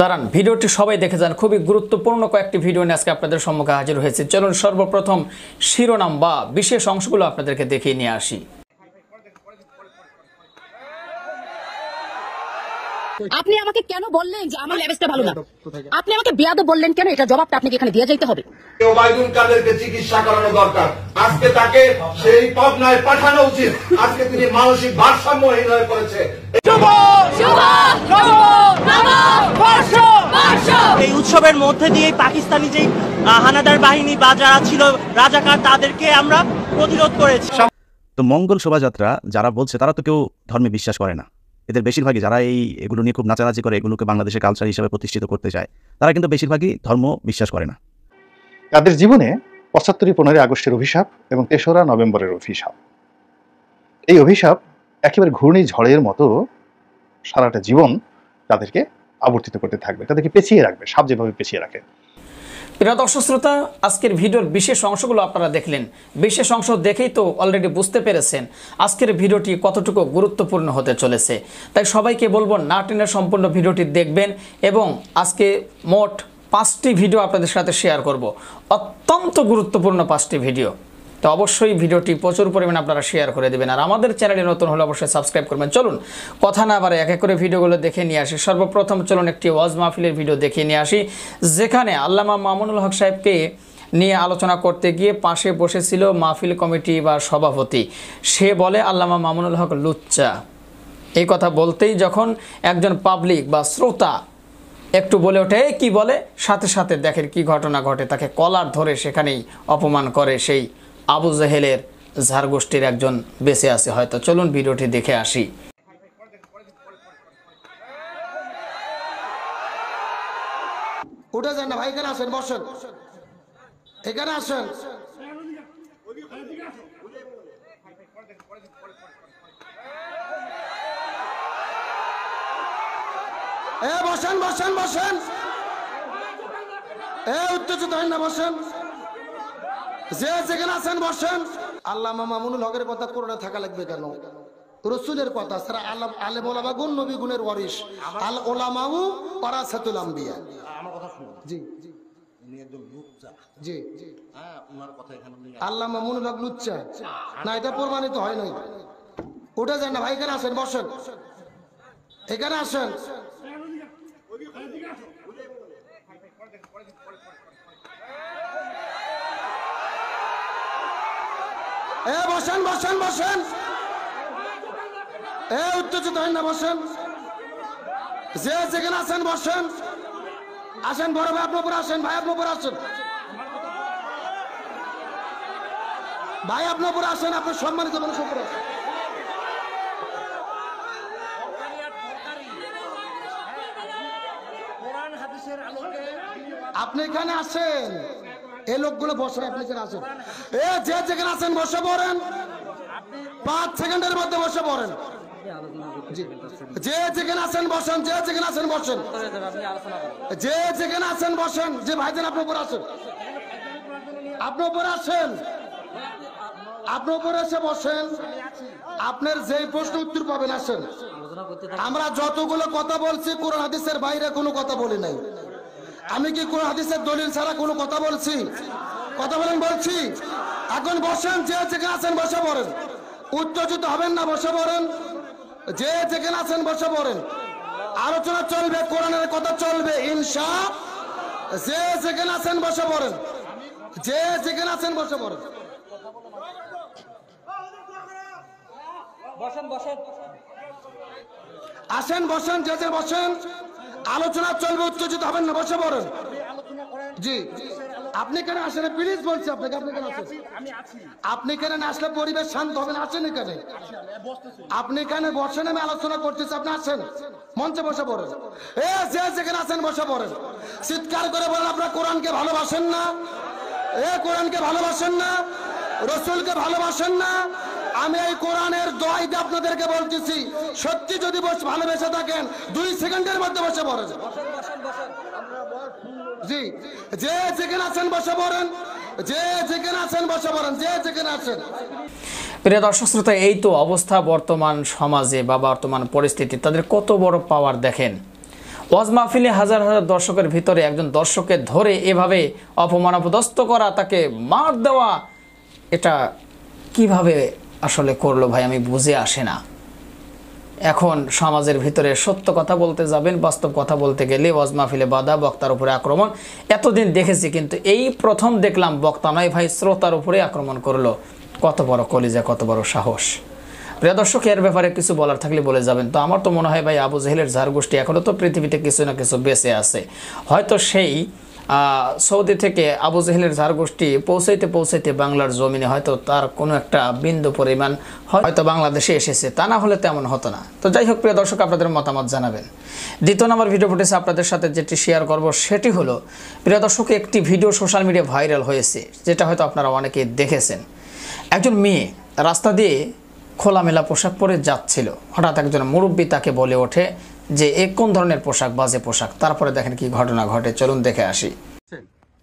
দাঁড়ান, ভিডিওটি সবাই দেখে যান। খুবই গুরুত্বপূর্ণ কয়েকটি ভিডিও নিয়ে আজকে আপনাদের সম্মুখে হাজির হয়েছে। চলুন সর্বপ্রথম শিরোনাম বা বিশেষ অংশগুলো আপনাদেরকে দেখিয়ে নিয়ে আসি। আপনি আমাকে কেন বললেন যে আমার ল্যাবেসটা ভালো না? আপনি আমাকে বেয়াদব বললেন কেন? এটা জবাবটা আপনাকে এখানে দিয়ে যাইতে হবে। ওবায়দুল কাদেরকে চিকিৎসা করানো দরকার। আজকে তাকে সেই পাবনায় পাঠানো উচিত। আজকে তিনি মানসিক ভারসাম্যহীন হয়ে পড়েছে। এই উৎসবের মধ্যে দিয়ে পাকিস্তানি যে হানাদার বাহিনী বা যারা ছিল রাজাকার তাদেরকে আমরা প্রতিরোধ করেছি। তো মঙ্গল শোভাযাত্রা যারা বলছে তারা তো কেউ ধর্মে বিশ্বাস করে না। এদের বেশিরভাগই যারা এগুলো নিয়ে খুব নাচানাচি করে, এগুলোকে বাংলাদেশের কালচার হিসেবে প্রতিষ্ঠিত করতে চায়, তারা কিন্তু বেশিরভাগই ধর্ম বিশ্বাস করে না। তাদের জীবনে ৭৫ 15 আগস্টের অভিশাপ এবং ৩রা নভেম্বরের অভিশাপ, এই অভিশাপ একেবারে ঘূর্ণিঝড়ের মতো সারাটা জীবন তাদেরকে আবর্তিত করতে থাকবে, তাদেরকে পেঁচিয়ে রাখবে, সাপ যেভাবে পেঁচিয়ে রাখে। প্রিয় দর্শক শ্রোতা, আজকের ভিডিওর বিশেষ অংশগুলো আপনারা দেখলেন। বিশেষ অংশ দেখেই তো অলরেডি বুঝতে পেরেছেন আজকের ভিডিওটি কতটুকু গুরুত্বপূর্ণ হতে চলেছে। তাই সবাইকে বলবো না টেনে সম্পূর্ণ ভিডিওটি দেখবেন এবং আজকে মোট 5টি ভিডিও আপনাদের সাথে শেয়ার করব, অত্যন্ত গুরুত্বপূর্ণ 5টি ভিডিও। তো অবশ্যই ভিডিওটি প্রচুর পরিমাণে আপনারা শেয়ার করে দেবেন, আর আমাদের চ্যানেলে নতুন হলে অবশ্যই সাবস্ক্রাইব করবেন। চলুন কথা না বাড়াই এক এক করে ভিডিওগুলো দেখে নিয়ে আসি। সর্বপ্রথম চলুন একটি ওয়াজ মাহফিলের ভিডিও দেখে নিয়ে আসি, যেখানে আল্লামা মামুনুল হক সাহেবকে নিয়ে আলোচনা করতে গিয়ে পাশে বসেছিল মাহফিল কমিটি বা সভাপতি। সে বলে আল্লামা মামুনুল হক লুচ্চা। এই কথা বলতেই যখন একজন পাবলিক বা শ্রোতা একটু বলে ওঠে কি বলে, সাথে সাথে দেখেন কি ঘটনা ঘটে, তাকে কলার ধরে সেখানেই অপমান করে সেই আবু জেহেলের ঝাড়গোষ্ঠীর একজন বেঁচে আছে হয়তো। চলুন ভিডিওটি দেখে আসি। উঠে যান না ভাই, এখানে আসেন, বসেন, এখানে আসেন। বসেন বসেন বসেন, উত্তেজিত হয় না, বসেন, যে যেখানে আছেন বসেন। আল্লামা মামুনুল হকের কথা কোরআনে থাকা লাগবে কেন? রসুলের কথা ছাড়া আলেম ওলামা গুণ নবী গুণের ওয়ারিস, আল ওলামাউ ওয়ারাসাতুল আম্বিয়া। আমার কথা শুনুন। জি উনি একজন লুচ্চা। জি হ্যাঁ, ওনার কথা এখানে আল্লামা মামুনুল হক লুচ্চা না, এটা প্রমাণিত হয় নাই। উঠে যান না ভাই, এখানে আসেন, বসেন, এখানে আসেন। বসেন বসেন বসেন, উত্তেজিত হয় না, বসেন, যে যেখানে আছেন বসেন। আসেন বড় ভাই, আপনার উপর আসেন, ভাই আপনার উপর আসেন, ভাই আপনার উপর আসেন, আপনার সম্মানিত মানুষ উপর আসেন। আপনি এখানে আসেন, এই লোকগুলো বসে, আপনি এখানে আসেন, যে যেখানে আছেন বসে পড়েন, 5 সেকেন্ডের মধ্যে বসে পড়েন। যে যেখানে আছেন বসেন, যে যেখানে আছেন বসেন, যে যেখানে আছেন বসেন। যে ভাইজান আপনার উপর আসেন, আপনার উপর আসেন, আপনার উপর এসে বসেন। আপনার যেই প্রশ্ন উত্তর পাবেন, আসেন। আমরা যতগুলো কথা বলছি কোরআন হাদিসের বাইরে কোনো কথা বলি নাই। আমি কি কোরআন হাদিসের দলিল ছাড়া কোনো কথা বলছি? কথা বলেন, বলছি। এখন বসেন, যে যেখানে আছেন বসে পড়েন, উত্তেজিত হবেন না, বসে পড়েন, যে যেখানে আছেন বসে পড়েন। আলোচনা চলবে, কোরআনের কথা চলবে ইনশাআল্লাহ। যে যেখানে আছেন বসে পড়েন, যে যেখানে আছেন বসে পড়েন। আসেন বসেন, যে যে বসেন, আলোচনা চলবে, উত্তেজিত হবেন না, বসে পড়েন। জি আপনি কেন আসেন প্লিজ, বলছি আপনাকে, আপনি কেন আসেন? আপনি এখানে না আসলে পরিবেশ শান্ত হবে না, আসেন এখানে, আপনি এখানে বসেন, আমি আলোচনা করতেছি, আপনি আসেন, মঞ্চে বসে পড়েন। যে যেখানে আছেন বসে পড়েন। চিৎকার করে বলেন, আপনারা কোরআনকে ভালোবাসেন না? কোরআনকে ভালোবাসেন না? রসুলকে ভালোবাসেন না? আমি এই কোরআনের দোয়াই দিয়ে আপনাদেরকে বলতেছি, সত্যি যদি ভালোবেসে থাকেন 2 সেকেন্ডের মধ্যে বসে পড়েন। জি যে যেখানে আছেন বসে পড়েন, যে যেখানে আছেন বসে পড়েন, যে যেখানে আছেন। প্রিয় দর্শক শ্রোতা, এই তো অবস্থা বর্তমান সমাজে বা বর্তমান পরিস্থিতি। তাদের কত বড় পাওয়ার দেখেন। ওয়াজ মাহফিলে হাজার হাজার দর্শকের ভিতরে একজন দর্শককে ধরে এভাবে অপমান অপদস্থ করা, তাকে মার দেওয়া, এটা কিভাবে আসলে করলো ভাই, আমি বুঝে আসে না। এখন সমাজের ভিতরে সত্য কথা বলতে যাবেন, বাস্তব কথা বলতে গেলে ওয়াজ মাহফিলে বাধা, বক্তার উপরে আক্রমণ। এতদিন দেখেছি, কিন্তু এই প্রথম দেখলাম বক্তা নয় ভাই, শ্রোতার উপরে আক্রমণ করলো। কত বড় কলিজা, কত বড় সাহস। প্রিয় দর্শক, এর ব্যাপারে কিছু বলার থাকলে বলে যাবেন। তো আমার তো মনে হয় ভাই, আবু জেহেলের ঝাড় গোষ্ঠী এখনও তো পৃথিবীতে কিছু না কিছু বেঁচে আছে। হয়তো সেই সৌদি থেকে আবু জেহেলের ঝাড় গোষ্ঠী পৌঁছাইতে পৌঁছাইতে বাংলার জমিনে হয়তো তার কোনো একটা বিন্দু পরিমাণ হয়তো বাংলাদেশে এসেছে, তা না হলে তেমন হতো না। তো যাই হোক প্রিয় দর্শক, আপনাদের মতামত জানাবেন। দ্বিতীয় নম্বর ভিডিও ফুটেছে আপনাদের সাথে যেটি শেয়ার করব, সেটি হলো প্রিয় দর্শক, একটি ভিডিও সোশ্যাল মিডিয়া ভাইরাল হয়েছে, যেটা হয়তো আপনারা অনেকে দেখেছেন। একজন মেয়ে রাস্তা দিয়ে খোলামেলা পোশাক পরে যাচ্ছিল, হঠাৎ একজন মুরব্বী তাকে বলে ওঠে যে এ কোন ধরনের পোশাক, বাজে পোশাক। তারপরে দেখেন কি ঘটনা ঘটে, চলুন দেখে আসি।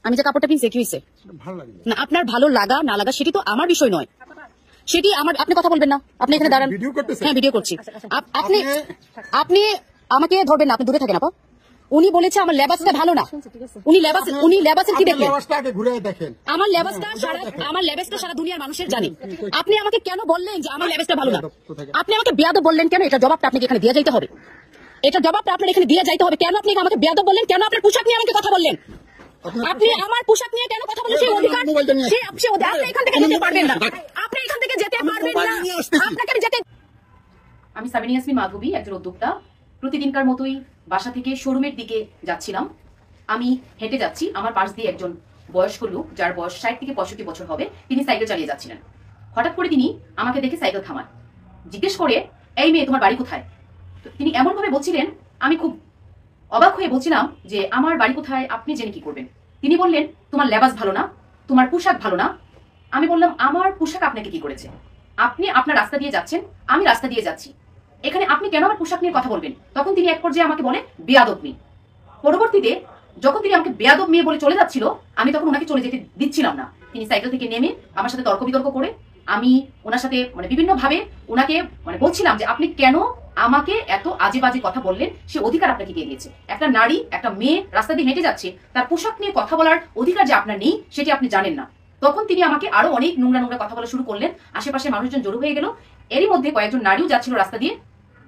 আমি যে কাপড়টা পিনছি কি হয়েছে না, আপনার ভালো লাগা না লাগা সেটি তো আমার বিষয় নয়, সেটি আমার। আপনি কথা বলবেন না, আপনি এখানে দাঁড়ান। হ্যাঁ, ভিডিও করছি। আপনি আপনি আমাকে ধরবেন না, আপনি দূরে থাকেন। আপা, উনি বলেছে আমার লেবাসটা ভালো না। উনি লেবাসের কি দেখলেন? আমার লেবাসটা সারা দুনিয়ার মানুষের জানে। আপনি আমাকে কেন বললেন যে আমার লেবাসটা ভালো না? আপনি আমাকে বেয়াদব বললেন কেন? এটা জবাবটা আপনাকে এখানে দিয়ে যাইতে হবে। এটা জবাবটা আপনার এখানে দিয়ে যাইতে হবে। কেন আপনি আমাকে বেয়াদব বললেন? কেন আপনার পোশাক নিয়ে আমাকে কথা বললেন? আপনি আমার পোশাক নিয়ে কেন কথা বলেন? সেই অধিকার আপনি এখান থেকে যেতে পারবেন না। আপনি এখান থেকে যেতে পারবেন না। আপনাকে আমি যেতে। আমি সাবিনা ইয়াসমিন মাধবী, একজন উদ্যোক্তা। প্রতিদিনকার মতোই বাসা থেকে শোরুমের দিকে যাচ্ছিলাম। আমি হেঁটে যাচ্ছি, আমার পাশ দিয়ে একজন বয়স্ক লোক, যার বয়স 60 থেকে 65 বছর হবে, তিনি সাইকেল চালিয়ে যাচ্ছিলেন। হঠাৎ করে তিনি আমাকে দেখে সাইকেল থামান, জিজ্ঞেস করে, এই মেয়ে, তোমার বাড়ি কোথায়? তো তিনি এমন ভাবে বলছিলেন, আমি খুব অবাক হয়ে বলছিলাম যে আমার বাড়ি কোথায় আপনি জেনে কি করবেন? তিনি বললেন, তোমার লেবাস ভালো না, তোমার পোশাক ভালো না। আমি বললাম, আমার পোশাক আপনাকে কি করেছে? আপনি আপনার রাস্তা দিয়ে যাচ্ছেন, আমি রাস্তা দিয়ে যাচ্ছি, এখানে আপনি কেন আমার পোশাক নিয়ে কথা বলবেন? তখন তিনি এক পর্যায়ে আমাকে বলে বেয়াদব মেয়ে। পরবর্তীতে যখন তিনি আমাকে বেয়াদব মেয়ে বলে চলে যাচ্ছিল, আমি তখন ওনাকে চলে যেতে দিচ্ছিলাম না। তিনি সাইকেল থেকে নেমে আমার সাথে তর্ক বিতর্ক করে, আমি ওনার সাথে বিভিন্ন ভাবে ওনাকে বলছিলাম যে আপনি কেন আমাকে এত আজে বাজে কথা বললেন? সে অধিকার আপনাকে কে দিয়েছে? একটা নারী, একটা মেয়ে রাস্তা দিয়ে হেঁটে যাচ্ছে, তার পোশাক নিয়ে কথা বলার অধিকার যে আপনার নেই, সেটি আপনি জানেন না। তখন তিনি আমাকে আরো অনেক নোংরা নোংরা কথা বলা শুরু করলেন। আশেপাশে মানুষজন জড়ো হয়ে গেল। এরই মধ্যে কয়েকজন নারীও যাচ্ছিল রাস্তা দিয়ে,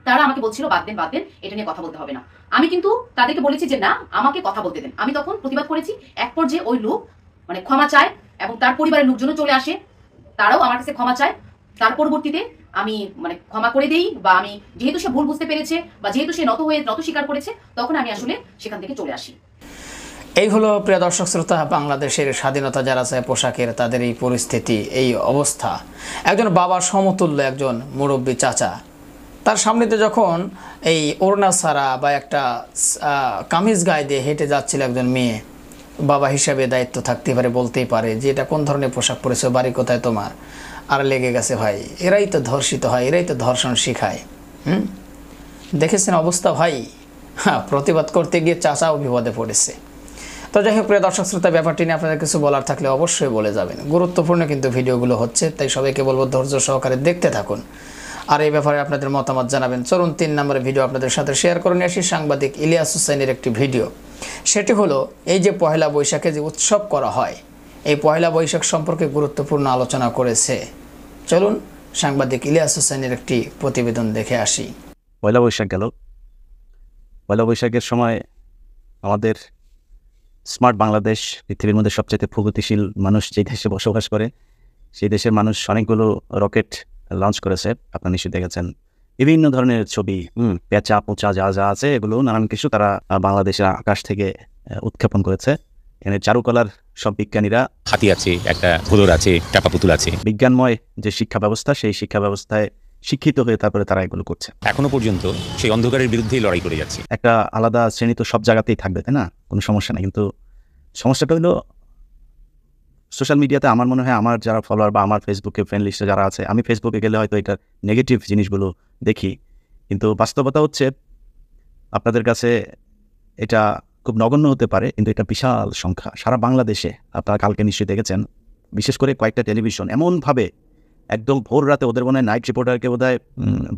তারা আমাকে বলছিল, বাদ দেন, এটা নিয়ে কথা বলতে হবে না। আমি কিন্তু তাদেরকে বলেছি যে না, আমাকে কথা বলতে দেন। আমি তখন প্রতিবাদ করেছি। এক পর্যায়ে ওই লোক ক্ষমা চায় এবং তার পরিবারের লোকজনও চলে আসে, তারাও আমার কাছে ক্ষমা চায়। তার পরবর্তীতে আমি ক্ষমা করে দেই, বা আমি যেহেতু সে ভুল বুঝতে পেরেছে, বা যেহেতু সে নত স্বীকার করেছে, তখন আমি আসলে সেখান থেকে চলে আসি। এই হলো প্রিয় দর্শক শ্রোতা, বাংলাদেশের স্বাধীনতা যারা চায় পোশাকের, তাদের এই পরিস্থিতি, এই অবস্থা। একজন বাবার সমতুল্য একজন মুরব্বী চাচা, তার সামনেতে যখন এই ওড়না ছাড়া বা একটা কামিজ গায়ে দিয়ে হেঁটে যাচ্ছিল একজন মেয়ে, বাবা হিসাবে দায়িত্ব থাকতে পারে, বলতেই পারে যে এটা কোন ধরনের পোশাক পরেছে, বাড়ি কোথায় তোমার? আর লেগে গেছে ভাই, এরাই তো ধর্ষিত হয়, এরাই তো ধর্ষণ শিখায়। দেখেছেন অবস্থা ভাই? হ্যাঁ, প্রতিবাদ করতে গিয়ে চাচাও বিপদে পড়েছে। তো যাই হোক প্রিয় দর্শক শ্রোতা, ব্যাপারটি নিয়ে আপনাদের কিছু বলার থাকলে অবশ্যই বলে যাবেন। গুরুত্বপূর্ণ কিন্তু ভিডিওগুলো হচ্ছে, তাই সবাইকে বলবো ধৈর্য সহকারে দেখতে থাকুন, আর এই ব্যাপারে আপনাদের মতামত জানাবেন। চলুন 3 নম্বরের ভিডিও আপনাদের সাথে শেয়ার করে নিয়ে আসি। সাংবাদিক ইলিয়াস হুসাইনের একটি ভিডিও, সেটি হলো এই যে পহেলা বৈশাখে যে উৎসব করা হয়, এই পহেলা বৈশাখ সম্পর্কে গুরুত্বপূর্ণ আলোচনা করেছে। চলুন সাংবাদিক ইলিয়াস হুসাইনের একটি প্রতিবেদন দেখে আসি। পয়লা বৈশাখ গেল। পয়লা বৈশাখের সময় আমাদের স্মার্ট বাংলাদেশ, পৃথিবীর মধ্যে সবচেয়ে প্রগতিশীল মানুষ যে দেশে বসবাস করে, সেই দেশের মানুষ অনেকগুলো রকেট লঞ্চ করেছে। আপনারা নিশ্চয়ই দেখেছেন বিভিন্ন ধরনের ছবি, পেঁচা পোচা যা যা আছে, এগুলো নানান কিছু তারা বাংলাদেশের আকাশ থেকে উৎক্ষেপণ করেছে। এখানে চারুকলার সব বিজ্ঞানীরা, হাতি আছে, একটা ঘোড়র আছে, চাপা পুতুল আছে। বিজ্ঞানময় যে শিক্ষা ব্যবস্থা, সেই শিক্ষা ব্যবস্থায় শিক্ষিত হয়ে তারপরে তারা এগুলো করছে। এখনো পর্যন্ত সেই অন্ধকারের বিরুদ্ধেই লড়াই করে যাচ্ছে। একটা আলাদা শ্রেণী তো সব জায়গাতেই থাকবে, তাই না? কোনো সমস্যা নেই। কিন্তু সমস্যাটা হলো সোশ্যাল মিডিয়াতে আমার মনে হয় আমার যারা ফলোয়ার বা আমার ফেসবুকে ফ্রেন্ড লিস্টে যারা আছে, আমি ফেসবুকে গেলে হয়তো এটার নেগেটিভ জিনিসগুলো দেখি, কিন্তু বাস্তবতা হচ্ছে আপনাদের কাছে এটা খুব নগণ্য হতে পারে, কিন্তু এটা বিশাল সংখ্যা। সারা বাংলাদেশে আপনারা কালকে নিশ্চয়ই দেখেছেন, বিশেষ করে কয়েকটা টেলিভিশন এমনভাবে একদম ভোর রাতে, ওদের মনে হয় নাইট রিপোর্টারকে বোধহয়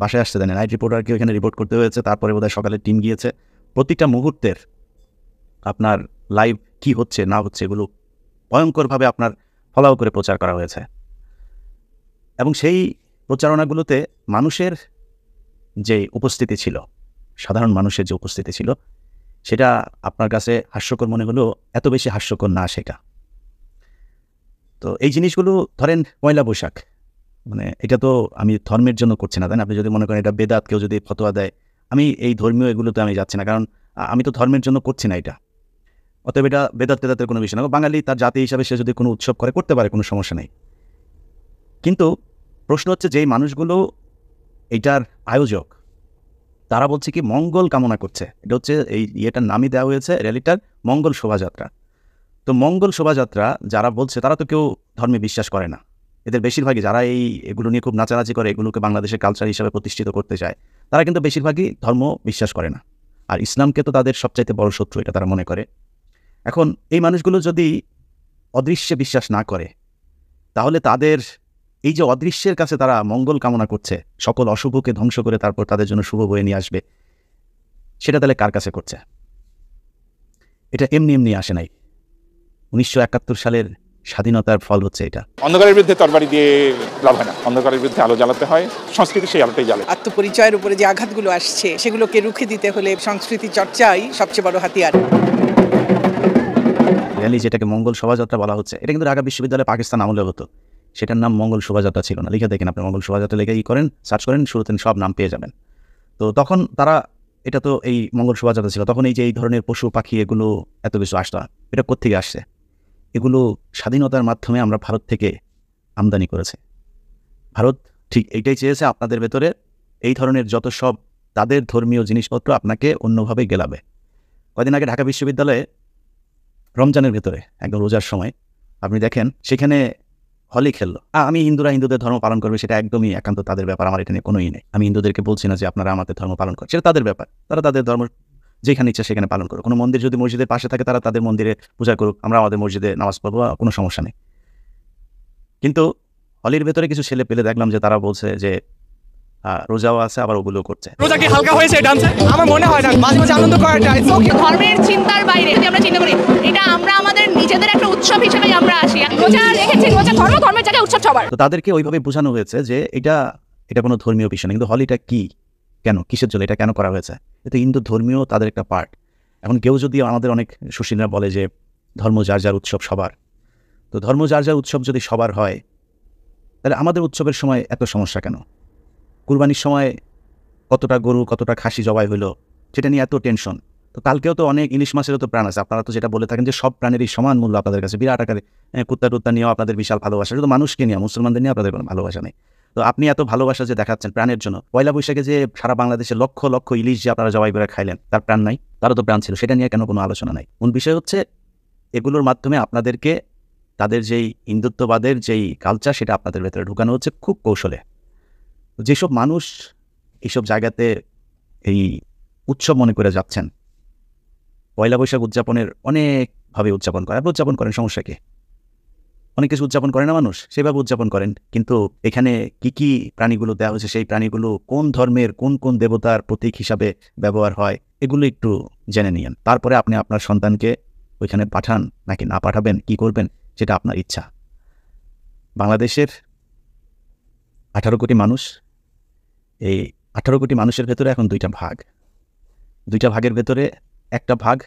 বাসায় আসতে দেয় না, নাইট রিপোর্টারকে ওখানে রিপোর্ট করতে হয়েছে, তারপরে বোধহয় সকালে টিম গিয়েছে, প্রতিটা মুহূর্তের আপনার লাইভ কি হচ্ছে না হচ্ছে এগুলো ভয়ঙ্করভাবে আপনার ফলাও করে প্রচার করা হয়েছে। এবং সেই প্রচারণাগুলোতে মানুষের যে উপস্থিতি ছিল, সাধারণ মানুষের যে উপস্থিতি ছিল, সেটা আপনার কাছে হাস্যকর মনে হলেও এত বেশি হাস্যকর না সেটা। তো এই জিনিসগুলো ধরেন পয়লা বৈশাখ, মানে এটা তো আমি ধর্মের জন্য করছি না, তাই না? আপনি যদি মনে করেন এটা বেদাত, কেউ যদি ফতোয়া দেয়, আমি এই ধর্মীয় এগুলোতে আমি যাচ্ছি না, কারণ আমি তো ধর্মের জন্য করছি না এটা। অতএব এটা বেদাত তেদাতের কোনো বিষয় না। বাঙালি তার জাতি হিসাবে সে যদি কোনো উৎসব করতে পারে, কোনো সমস্যা নেই। কিন্তু প্রশ্ন হচ্ছে যেই মানুষগুলো এটার আয়োজক, তারা বলছে কি মঙ্গল কামনা করছে। এটা হচ্ছে এই ইয়েটার নামই দেওয়া হয়েছে র্যালিটার মঙ্গল শোভাযাত্রা। তো মঙ্গল শোভাযাত্রা যারা বলছে তারা তো কেউ ধর্মে বিশ্বাস করে না। এদের বেশিরভাগই যারা এগুলো নিয়ে খুব নাচানাচি করে, এগুলোকে বাংলাদেশের কালচার হিসাবে প্রতিষ্ঠিত করতে চায়, তারা কিন্তু বেশিরভাগই ধর্ম বিশ্বাস করে না। আর ইসলামকে তো তাদের সবচাইতে বড় শত্রু এটা তারা মনে করে। এখন এই মানুষগুলো যদি অদৃশ্যে বিশ্বাস না করে, তাহলে তাদের এই যে অদৃশ্যের কাছে তারা মঙ্গল কামনা করছে, সকল অশুভকে ধ্বংস করে তারপর তাদের জন্য শুভ বয়ে নিয়ে আসবে, সেটা তাহলে কার কাছে করছে? এটা এমনি এমনি আসে নাই। 1971 সালের স্বাধীনতার ফল হচ্ছে এটা। অন্ধকারের বিরুদ্ধে তরবারি দিয়ে লাভ হয় না, অন্ধকারের বিরুদ্ধে আলো জ্বালাতে হয়। সংস্কৃতি সেই আলোটাই জ্বালে। আত্মপরিচয়ের উপরে যে আঘাতগুলো আসছে সেগুলোকে রুখে দিতে হলে সংস্কৃতি চর্চাই সবচেয়ে বড় হাতিয়ার। র্যালি যেটাকে মঙ্গল শোভাযাত্রা বলা হচ্ছে, এটা কিন্তু ঢাকা বিশ্ববিদ্যালয়ে পাকিস্তান আমলে হতো, সেটার নাম মঙ্গল শোভাযাত্রা ছিল না। লিখে দেখেন আপনি, মঙ্গল শোভাযাত্রা লিখে করেন, সার্চ করেন, শুরুতে সব নাম পেয়ে যাবেন। তো তখন তারা, এটা তো এই মঙ্গল শোভাযাত্রা ছিল, তখন এই যে এই ধরনের পশু পাখি এগুলো এত কিছু আসতো না। এটা কোত্থেকে আসছে? এগুলো স্বাধীনতার মাধ্যমে আমরা ভারত থেকে আমদানি করেছে। ভারত ঠিক এইটাই চেয়েছে, আপনাদের ভেতরে এই ধরনের যত সব তাদের ধর্মীয় জিনিসপত্র আপনাকে অন্যভাবে গেলাবে। কয়দিন আগে ঢাকা বিশ্ববিদ্যালয়ে রমজানের ভেতরে একদম রোজার সময় আপনি দেখেন সেখানে হলি খেললো। আমি হিন্দুরা হিন্দুদের ধর্ম পালন করবে, সেটা একদমই একান্ত তাদের ব্যাপার, আমার এটা নিয়ে কোনোই নেই। আমি হিন্দুদেরকে বলছি না যে আপনারা আমাদের ধর্ম পালন করেন, সেটা তাদের ব্যাপার, তারা তাদের ধর্ম যেখানে ইচ্ছা সেখানে পালন করুক। কোনো মন্দির যদি মসজিদের পাশে থাকে তারা তাদের মন্দিরে পূজা করুক, আমরা আমাদের মসজিদে নামাজ পড়বো, কোনো সমস্যা নেই। কিন্তু হলির ভেতরে কিছু ছেলে পেলে দেখলাম যে তারা বলছে যে রোজাও আছে, আবার ওগুলো করছে। রোজা কি হালকা হয়েছে ডান্সে? আমার মনে হয় না, মাঝে মাঝে আনন্দ করাটা ধর্মের চিন্তার বাইরে যদি আমরা চিন্তা করি, এটা আমরা আমাদের নিজেদের একটা উৎসব হিসেবে আমরা আসি। রোজা রেখেছি, রোজা ধর্ম, ধর্মের জায়গায় উৎসব সবার। তো তাদেরকে ওইভাবে বোঝানো হয়েছে যে এটা কোনো ধর্মীয় বিষয় না। কিন্তু হলিটা কি, কেন, কিসের জন্য এটা কেন করা হয়েছে? এটা হিন্দু ধর্মীয় তাদের একটা পার্ট। এখন কেউ যদি, আমাদের অনেক সুশীলরা বলে যে ধর্ম যার যার উৎসব সবার, তো ধর্ম যার যার উৎসব যদি সবার হয়, তাহলে আমাদের উৎসবের সময় এত সমস্যা কেন? কুরবানির সময় কতটা গরু কতটা খাসি জবাই হইলো, সেটা নিয়ে এত টেনশন। তো কালকেও তো অনেক ইলিশ মাছেরও তো প্রাণ আছে। আপনারা তো যেটা বলে থাকেন যে সব প্রাণেরই সমান মূল্য আপনাদের কাছে, বিরাট আকারে কুত্তা টুত্তা নিয়েও আপনাদের বিশাল ভালোবাসা, শুধু মানুষকে নিয়ে, মুসলমানদের নিয়ে আপনাদের কোনো ভালোবাসা নেই। তো আপনি এত ভালোবাসা যে দেখাচ্ছেন প্রাণের জন্য, পয়লা বৈশাখে যে সারা বাংলাদেশে লক্ষ লক্ষ ইলিশ যে আপনারা জবাই করে খাইলেন, তার প্রাণ নাই? তারও তো প্রাণ ছিল, সেটা নিয়ে কেন কোনো আলোচনা নাই? মূল বিষয় হচ্ছে এগুলোর মাধ্যমে আপনাদেরকে তাদের যেই হিন্দুত্ববাদের যেই কালচার, সেটা আপনাদের ভেতরে ঢুকানো হচ্ছে খুব কৌশলে। যেসব মানুষ এইসব জায়গাতে এই উৎসব মনে করে যাচ্ছেন, পয়লা বৈশাখ উদযাপনের অনেকভাবে উদযাপন করে, আপনি উদযাপন করেন, সমস্যা কি? অনেক কিছু উদযাপন করে না মানুষ, সেভাবে উদযাপন করেন। কিন্তু এখানে কি কি প্রাণীগুলো দেওয়া হয়েছে, সেই প্রাণীগুলো কোন ধর্মের কোন কোন দেবতার প্রতীক হিসাবে ব্যবহার হয়, এগুলো একটু জেনে নিন। তারপরে আপনি আপনার সন্তানকে ওইখানে পাঠান নাকি না পাঠাবেন, কি করবেন, সেটা আপনার ইচ্ছা। বাংলাদেশের 18 কোটি মানুষ, এই 18 কোটি মানুষের ভেতরে এখন দুইটা ভাগের ভেতরে একটা ভাগ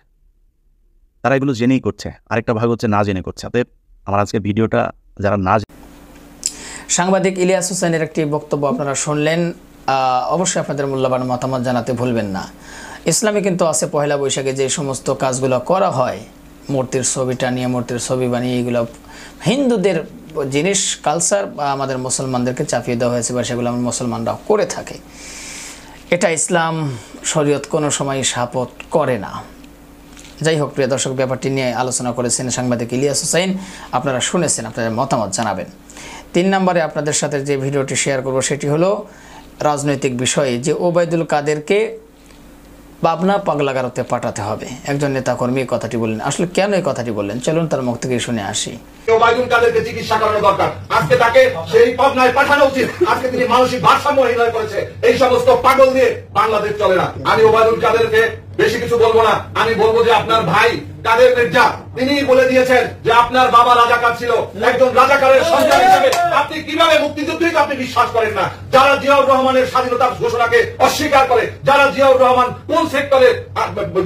তারা এগুলো জেনেই করছে, আরেকটা ভাগ হচ্ছে না জেনে করছে। অতএব আমার আজকে ভিডিওটা যারা না, সাংবাদিক ইলিয়াস হোসেনের একটি বক্তব্য আপনারা শুনলেন। অবশ্যই আপনাদের মূল্যবান মতামত জানাতে ভুলবেন না। ইসলামে কিন্তু আছে পয়লা বৈশাখে যে সমস্ত কাজগুলো করা হয়, মূর্তির ছবিটা নিয়ে, মূর্তির ছবি বানিয়ে, এগুলো হিন্দুদের জিনিস, কালচার, বা আমাদের মুসলমানদেরকে চাপিয়ে দেওয়া হয়েছে, বা সেগুলো আমরা মুসলমানরাও করে থাকে। এটা ইসলাম শরীয়ত কোনো সময় সাপোর্ট করে না। যাই হোক প্রিয় দর্শক, ব্যাপারটি নিয়ে আলোচনা করেছেন সাংবাদিক ইলিয়াস হোসেন, আপনারা শুনেছেন, আপনাদের মতামত জানাবেন। 3 নম্বরে আপনাদের সাথে যে ভিডিওটি শেয়ার করব সেটি হলো রাজনৈতিক বিষয়ে, যে ওবায়দুল কাদেরকে পাবনা পাগলাগারতে পাঠাতে হবে। একজন নেতাকর্মী কথাটি বললেন। আসলে কেন এই কথাটি বললেন, চলুন তার মুখ থেকে শুনে আসি। ওবায়দুল কাদেরকে চিকিৎসা করানো দরকার, আজকে তাকে সেই পাবনায় পাঠানো উচিত। আজকে তিনি মানসিক ভারসাম্যহীন হয়ে পড়েছে। এই সমস্ত পাগল দিয়ে বাংলাদেশ চলে না। আমি ওবায়দুল কাদেরকে বেশি কিছু বলবো না, আমি বলবো যে আপনার ভাই কাদের মির্জা তিনি বলে দিয়েছেন যে আপনার বাবা রাজাকার ছিল, একজন রাজাকারের সন্তান হিসেবে আপনি কিভাবে মুক্তিযুদ্ধকে আপনি বিশ্বাস করেন না? যারা জিয়াউর রহমানের স্বাধীনতার ঘোষণাকে অস্বীকার করে, যারা জিয়াউর রহমান কোন সেক্টরে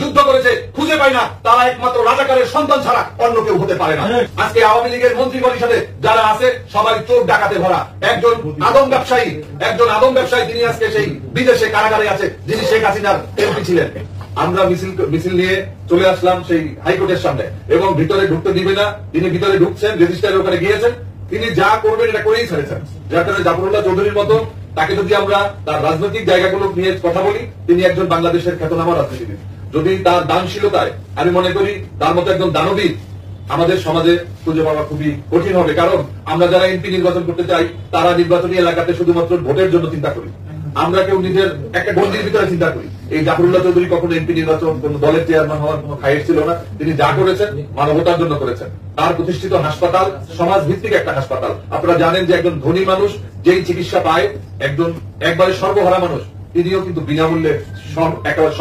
যুদ্ধ করেছে খুঁজে পায় না, তারা একমাত্র রাজাকারের সন্তান ছাড়া অন্য কেউ হতে পারে না। আজকে আওয়ামী লীগের মন্ত্রী পরিষদে যারা আছে সবাই চোর ডাকাতে ভরা। একজন আদম ব্যবসায়ী তিনি আজকে সেই বিদেশে কারাগারে আছে, যিনি শেখ হাসিনার এমপি ছিলেন। আমরা মিছিল নিয়ে চলে আসলাম সেই হাইকোর্টের সামনে, এবং ভিতরে ঢুকতে দিবে না। তিনি ভিতরে ঢুকছেন, রেজিস্ট্রারের ওখানে গিয়েছেন, তিনি যা করবেন এটা করেই ছেড়েছেন। যার কারণে জাফরুল্লাহ চৌধুরীর মতো তাকে যদি আমরা তার রাজনৈতিক জায়গাগুলো নিয়ে কথা বলি, তিনি একজন বাংলাদেশের খ্যাতনামা রাজনীতিবিদ। যদি তার দানশীলতায় আমি মনে করি তার মতো একজন দানবীর আমাদের সমাজে খুঁজে পাওয়া খুবই কঠিন হবে। কারণ আমরা যারা এমপি নির্বাচন করতে চাই তারা নির্বাচনী এলাকাতে শুধুমাত্র ভোটের জন্য চিন্তা করি, আমরা কেউ নিজের একটা গণ্ডির ভিতরে চিন্তা করি। এই জাফরুল্লাহ চৌধুরী কখনো এমপি নির্বাচন কোন দলের চেয়ারম্যান হওয়ার কোন খায়েশ ছিল না। তিনি যা করেছেন মানবতার জন্য করেছেন। তার প্রতিষ্ঠিত হাসপাতাল সমাজ ভিত্তিক একটা হাসপাতাল। আপনারা জানেন যে একজন ধনী মানুষ যেই চিকিৎসা পায়, একজন একবারে সর্বহারা মানুষ তিনিও কিন্তু বিনামূল্যে একেবারে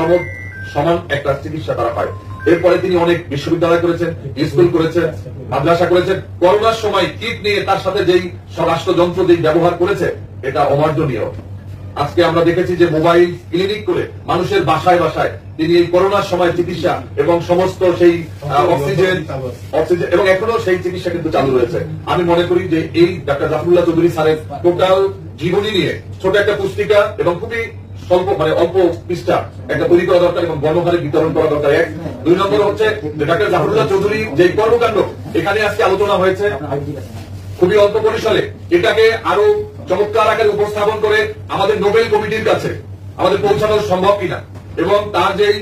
সমান একটা চিকিৎসা তারা পায়। এরপরে তিনি অনেক বিশ্ববিদ্যালয় করেছেন, স্কুল করেছেন, মাদ্রাসা করেছেন। করোনার সময় কিট নিয়ে তার সাথে যেই রাষ্ট্রযন্ত্র যেই ব্যবহার করেছে এটা অমার্জনীয়। আজকে আমরা দেখেছি যে মোবাইল ক্লিনিক করে মানুষের বাসায় বাসায় তিনি এই করোনার সময় চিকিৎসা এবং সমস্ত সেই অক্সিজেন এবং এখনো সেই চিকিৎসা কিন্তু চালু রয়েছে। আমি মনে করি যে এই ডাক্তার জাফরুল্লাহ চৌধুরী স্যারের টোটাল জীবনী নিয়ে ছোট একটা পুস্তিকা এবং খুবই স্বল্প অল্প পৃষ্ঠা একটা তৈরি করা দরকার এবং গণহারে বিতরণ করা দরকার। এক, দুই নম্বর হচ্ছে ডাক্তার জাফরুল্লাহ চৌধুরী যে কর্মকাণ্ড এখানে আজকে আলোচনা হয়েছে খুবই অল্প পরিসরে, এটাকে আরো চমৎকার আকারে উপস্থাপন করে আমাদের নোবেল কমিটির কাছে আমাদের পৌঁছানো সম্ভব কিনা, এবং তার যেই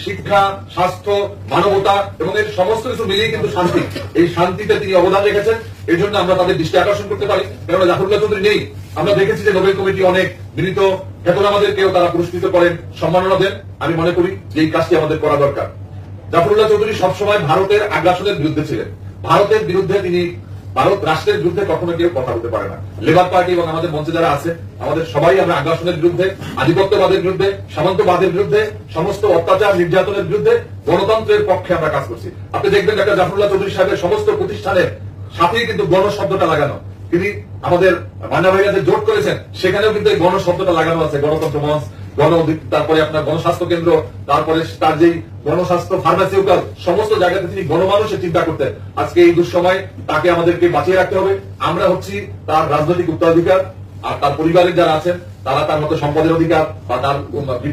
শিক্ষা, স্বাস্থ্য, মানবতা এবং এর সমস্ত কিছু মিলিয়ে কিন্তু শান্তি, এই শান্তিতে তিনি অবদান রেখেছেন। এই জন্য আমরা তাদের দৃষ্টি আকর্ষণ করতে পারি। কেননা জাফরুল্লাহ চৌধুরী নেই, আমরা দেখেছি যে নোবেল কমিটি অনেক বিনীত খ্যাতনামাদেরকেও তারা পুরস্কৃত করেন, সম্মাননা দেন। আমি মনে করি যে এই কাজটি আমাদের করা দরকার। জাফরুল্লাহ চৌধুরী সবসময় ভারতের আগ্রাসনের বিরুদ্ধে ছিলেন। ভারতের বিরুদ্ধে তিনি, ভারত রাষ্ট্রের বিরুদ্ধে কখনো কেউ কথা বলতে পারে না। লেবার পার্টি এবং আমাদের মঞ্চে যারা আছে আমাদের সবাই আমরা আগ্রাসনের বিরুদ্ধে, আধিপত্যবাদের বিরুদ্ধে, সামন্তবাদের বিরুদ্ধে, সমস্ত অত্যাচার নির্যাতনের বিরুদ্ধে, গণতন্ত্রের পক্ষে আমরা কাজ করছি। আপনি দেখবেন ডাক্তার জাফরুল্লাহ চৌধুরী সাহেবের সমস্ত প্রতিষ্ঠানের সাথেই কিন্তু গণ শব্দটা লাগানো। তিনি আমাদের মান্না ভাইরা যে জোট করেছেন সেখানেও কিন্তু এই গণ শব্দটা লাগানো আছে। গণতন্ত্র মঞ্চ, তারপরে আপনার গণস্বাস্থ্য কেন্দ্র, তারপরে তার যেই গণস্বাস্থ্য ফার্মাসিউটিক্যাল, সমস্ত জায়গাতে তিনি গণমানুষের চিন্তা করতেন। আজকে এই দুঃসময় তাকে আমাদেরকে বাঁচিয়ে রাখতে হবে। আমরা হচ্ছি তার রাজনৈতিক উত্তরাধিকার, আর তার পরিবারের যারা আছেন তারা তার মতো সম্পদের অধিকার বা তার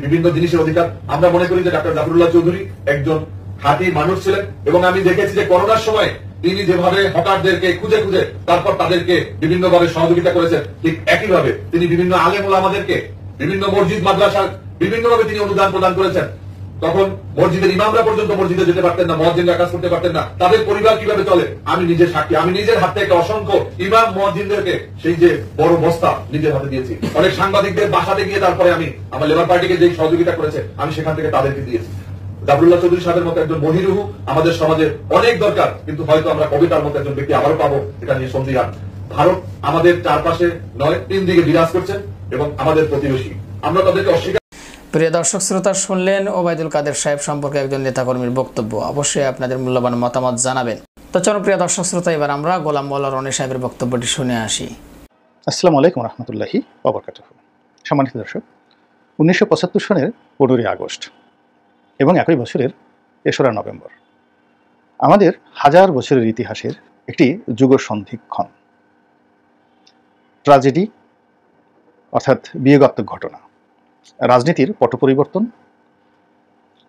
বিভিন্ন জিনিসের অধিকার। আমরা মনে করি যে ডাক্তার জাফরুল্লাহ চৌধুরী একজন খাঁটি মানুষ ছিলেন, এবং আমি দেখেছি যে করোনার সময় তিনি যেভাবে হকারদেরকে খুঁজে খুঁজে তারপর তাদেরকে বিভিন্নভাবে সহযোগিতা করেছেন, ঠিক একইভাবে তিনি বিভিন্ন আলেম ওলামাদেরকে, বিভিন্ন মসজিদ মাদ্রাসা বিভিন্নভাবে তিনি অনুদান প্রদান করেছেন। তখন মসজিদের ইমামরা পর্যন্ত মসজিদে যেতে পারতেন না, মুয়াজ্জিনরা কাজ করতে পারতেন না। তাদের পরিবার কিভাবে চলে আমি নিজের সাক্ষী। আমি নিজের হাত থেকে অসংখ্য ইমাম মুয়াজ্জিনদেরকে সেই যে বড় বস্তা নিজের হাতে দিয়েছি। অনেক সাংবাদিকদের বাসাতে গিয়ে তারপরে আমি আমার লেবার পার্টিকে যে সহযোগিতা করেছে আমি সেখান থেকে তাদেরকে দিয়েছি। জাফরুল্লাহ চৌধুরী সাহেবের মতো একজন বহিরুহু আমাদের সমাজে অনেক দরকার, কিন্তু হয়তো আমরা কবিতার মতো একজন ব্যক্তি আবারও পাবো, এটা নিয়ে সন্দিহান। ভারত আমাদের চারপাশে নয়, তিন দিকে বিরাজ করছেন এবং আমাদের প্রতিবেশী, আমরা তাদেরকে অস্বীকার। প্রিয় দর্শক শ্রোতা, শুনলেন ওবায়দুল কাদের সাহেব সম্পর্কে একজন নেতাকর্মীর বক্তব্য। অবশ্যই আপনাদের মূল্যবান মতামত জানাবেন। তো চলো প্রিয় দর্শক শ্রোতা, এবার আমরা গোলাম মোল্লা রনি সাহেবের বক্তব্যটি শুনে আসি। আসসালামু আলাইকুম রহমতুল্লাহি ওয়া বারাকাতুহু। সম্মানিত দর্শক, 1975 সনের 15 আগস্ট এবং একই বছরের 3রা নভেম্বর আমাদের হাজার বছরের ইতিহাসের একটি যুগসন্ধিক্ষণ, ট্র্যাজেডি অর্থাৎ বিয়োগাত্মক ঘটনা, রাজনীতির পট পরিবর্তন,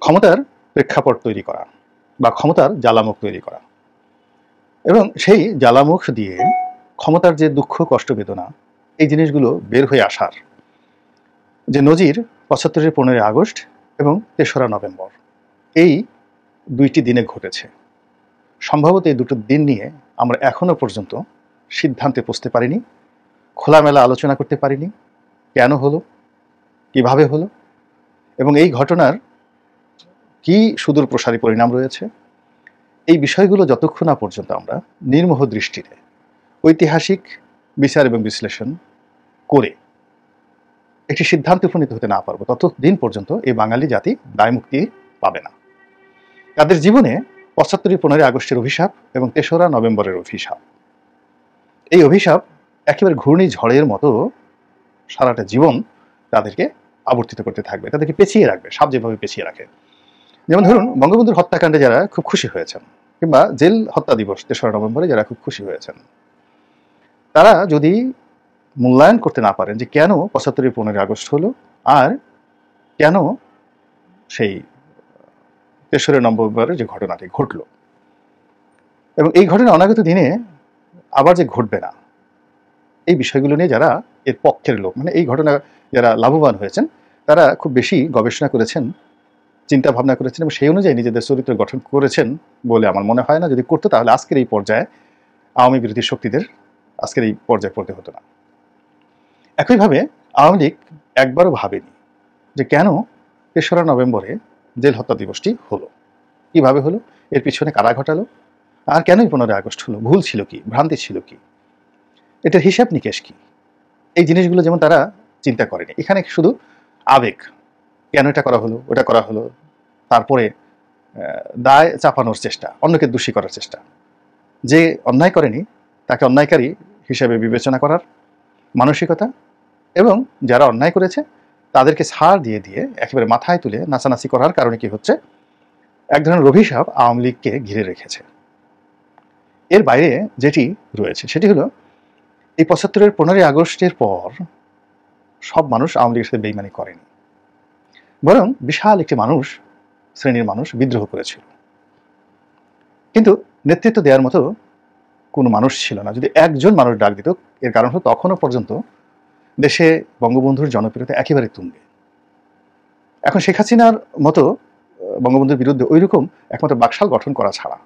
ক্ষমতার প্রেক্ষাপট তৈরি করা বা ক্ষমতার জ্বালামুখ তৈরি করা, এবং সেই জ্বালামুখ দিয়ে ক্ষমতার যে দুঃখ কষ্ট বেদনা এই জিনিসগুলো বের হয়ে আসার যে নজির 75-এর 15 আগস্ট এবং 3রা নভেম্বর এই দুইটি দিনে ঘটেছে। সম্ভবত এই দুটো দিন নিয়ে আমরা এখনো পর্যন্ত সিদ্ধান্তে পৌঁছতে পারিনি, খোলামেলা আলোচনা করতে পারিনি। কেন হলো, কিভাবে হলো, এবং এই ঘটনার কি সুদূর প্রসারী পরিণাম রয়েছে, এই বিষয়গুলো যতক্ষণ না পর্যন্ত আমরা নির্মোহ দৃষ্টিতে ঐতিহাসিক বিচার এবং বিশ্লেষণ করে একটি সিদ্ধান্তে উপনীত হতে না পারবো, ততদিন পর্যন্ত এই বাঙালি জাতি দায়মুক্তি পাবে না। তাদের জীবনে ৭৫-১৫ আগস্টের অভিশাপ এবং ৩রা নভেম্বরের অভিশাপ, এই অভিশাপ একেবারে ঘূর্ণিঝড়ের মতো সারাটা জীবন তাদেরকে আবর্তিত করতে থাকবে, তাদেরকে পেঁচিয়ে রাখবে, সাপ যেভাবে পেঁচিয়ে রাখে। যেমন ধরুন, বঙ্গবন্ধুর হত্যাকাণ্ডে যারা খুব খুশি হয়েছেন, কিংবা জেল হত্যা দিবস ৩রা নভেম্বরে যারা খুব খুশি হয়েছেন, তারা যদি মূল্যায়ন করতে না পারেন যে কেন ৭৫-১৫ আগস্ট হলো আর কেন সেই ৩রা নভেম্বরের যে ঘটনাটি ঘটলো, এবং এই ঘটনা অনাগত দিনে আবার যে ঘটবে না, এই বিষয়গুলো নিয়ে যারা এর পক্ষের লোক, মানে এই ঘটনা যারা লাভবান হয়েছেন, তারা খুব বেশি গবেষণা করেছেন, চিন্তা ভাবনা করেছেন এবং সেই অনুযায়ী নিজেদের চরিত্র গঠন করেছেন বলে আমার মনে হয় না। যদি করতো তাহলে আজকের এই পর্যায়ে আওয়ামী বিরোধী শক্তিদের আজকের এই পর্যায়ে পড়তে হতো না। একইভাবে আওয়ামী লীগ একবারও ভাবেনি যে কেন ৩রা নভেম্বরে জেল হত্যা দিবসটি হলো, কিভাবে হলো, এর পিছনে কারা ঘটালো, আর কেনই ১৫ আগস্ট হলো, ভুল ছিল কি, ভ্রান্তি ছিল কি, এটার হিসাব নিকেশ কি, এই জিনিসগুলো যেমন তারা চিন্তা করেনি। এখানে শুধু আবেগ, কেন এটা করা হলো, ওটা করা হলো, তারপরে দায় চাপানোর চেষ্টা, অন্যকে দোষী করার চেষ্টা, যে অন্যায় করেনি তাকে অন্যায়কারী হিসেবে বিবেচনা করার মানসিকতা, এবং যারা অন্যায় করেছে তাদেরকে ছাড় দিয়ে দিয়ে একেবারে মাথায় তুলে নাচানাচি করার কারণে কি হচ্ছে, এক ধরনের অভিশাপ আওয়ামী লীগকে ঘিরে রেখেছে। এর বাইরে যেটি রয়েছে সেটি হলো, এই ৭৫-এর ১৫ আগস্টের পর সব মানুষ আওয়ামী লীগের সাথে বেইমানি করেনি, বরং বিশাল একটি শ্রেণীর মানুষ বিদ্রোহ করেছিল, কিন্তু নেতৃত্ব দেওয়ার মতো কোনো মানুষ ছিল না। যদি একজন মানুষ ডাক দিত, এর কারণ হলো তখনও পর্যন্ত দেশে বঙ্গবন্ধুর জনপ্রিয়তা একেবারে তুঙ্গে। এখন শেখ হাসিনার মতো বঙ্গবন্ধুর বিরুদ্ধে ওইরকম একমাত্র বাকশাল গঠন করা ছাড়া,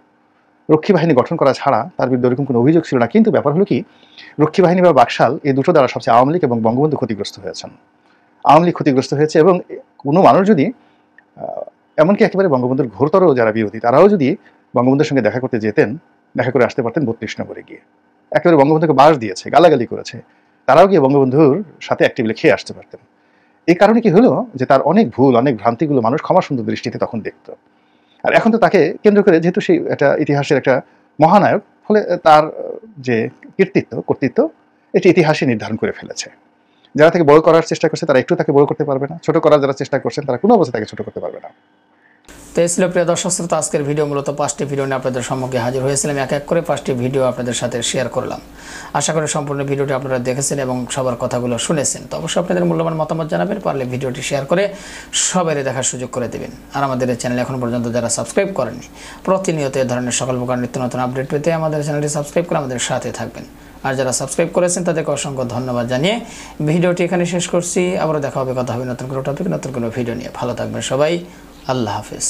রক্ষী বাহিনী গঠন করা ছাড়া তার বিরুদ্ধে ওরকম কোনো অভিযোগ ছিল না। কিন্তু ব্যাপার হলো কি, রক্ষী বাহিনী বা বাকশাল এই দুটো দ্বারা সবচেয়ে আওয়ামী লীগ এবং বঙ্গবন্ধু ক্ষতিগ্রস্ত হয়েছেন। আওয়ামী লীগ ক্ষতিগ্রস্ত হয়েছে, এবং কোনো মানুষ যদি, এমনকি একেবারে বঙ্গবন্ধুর ঘোরতর যারা বিরোধী, তারাও যদি বঙ্গবন্ধুর সঙ্গে দেখা করতে যেতেন, দেখা করে আসতে পারতেন ৩২ নম্বরে গিয়ে, একেবারে বঙ্গবন্ধুকে বাস দিয়েছে, গালাগালি করেছে, তারাও গিয়ে বঙ্গবন্ধুর সাথে এক টেবিলে খেয়ে আসতে পারতেন। এই কারণে কি হলো যে তার অনেক ভুল, অনেক ভ্রান্তিগুলো মানুষ ক্ষমা সুন্দর দৃষ্টিতে তখন দেখত। আর এখন তো তাকে কেন্দ্র করে, যেহেতু সেই একটা ইতিহাসের একটা মহানায়ক, ফলে তার যে কর্তৃত্ব এটি ইতিহাসে নির্ধারণ করে ফেলেছে। যারা তাকে বড় করার চেষ্টা করছে তারা একটু তাকে বড় করতে পারবে না, ছোট করার যারা চেষ্টা করছেন তারা কোনো অবস্থায় তাকে ছোট করতে পারবে না। তো এই ছিল প্রিয় দর্শক শ্রোতা আজকের ভিডিও। মূলত 5টি ভিডিও নিয়ে আপনাদের সম্মুখে হাজির হয়েছিলাম, এক এক করে 5টি ভিডিও আপনাদের সাথে শেয়ার করলাম। আশা করি সম্পূর্ণ ভিডিওটি আপনারা দেখেছেন এবং সবার কথাগুলো শুনেছেন। তো অবশ্যই আপনাদের মূল্যবান মতামত জানাবেন, পারলে ভিডিওটি শেয়ার করে সবাইকে দেখার সুযোগ করে দেবেন। আর আমাদের এই চ্যানেল এখনো পর্যন্ত যারা সাবস্ক্রাইব করেননি, প্রতিনিয়ত এই ধরনের সকল প্রকার নিত্য নতুন আপডেট পেতে আমাদের চ্যানেলটি সাবস্ক্রাইব করে আমাদের সাথে থাকবেন। আর যারা সাবস্ক্রাইব করেছেন তাদেরকে অসংখ্য ধন্যবাদ জানিয়ে ভিডিওটি এখানে শেষ করছি। আবারও দেখা হবে, কথা হবে নতুন কোনো টপিক, নতুন কোনো ভিডিও নিয়ে। ভালো থাকবেন সবাই, আল্লাহ হাফেজ।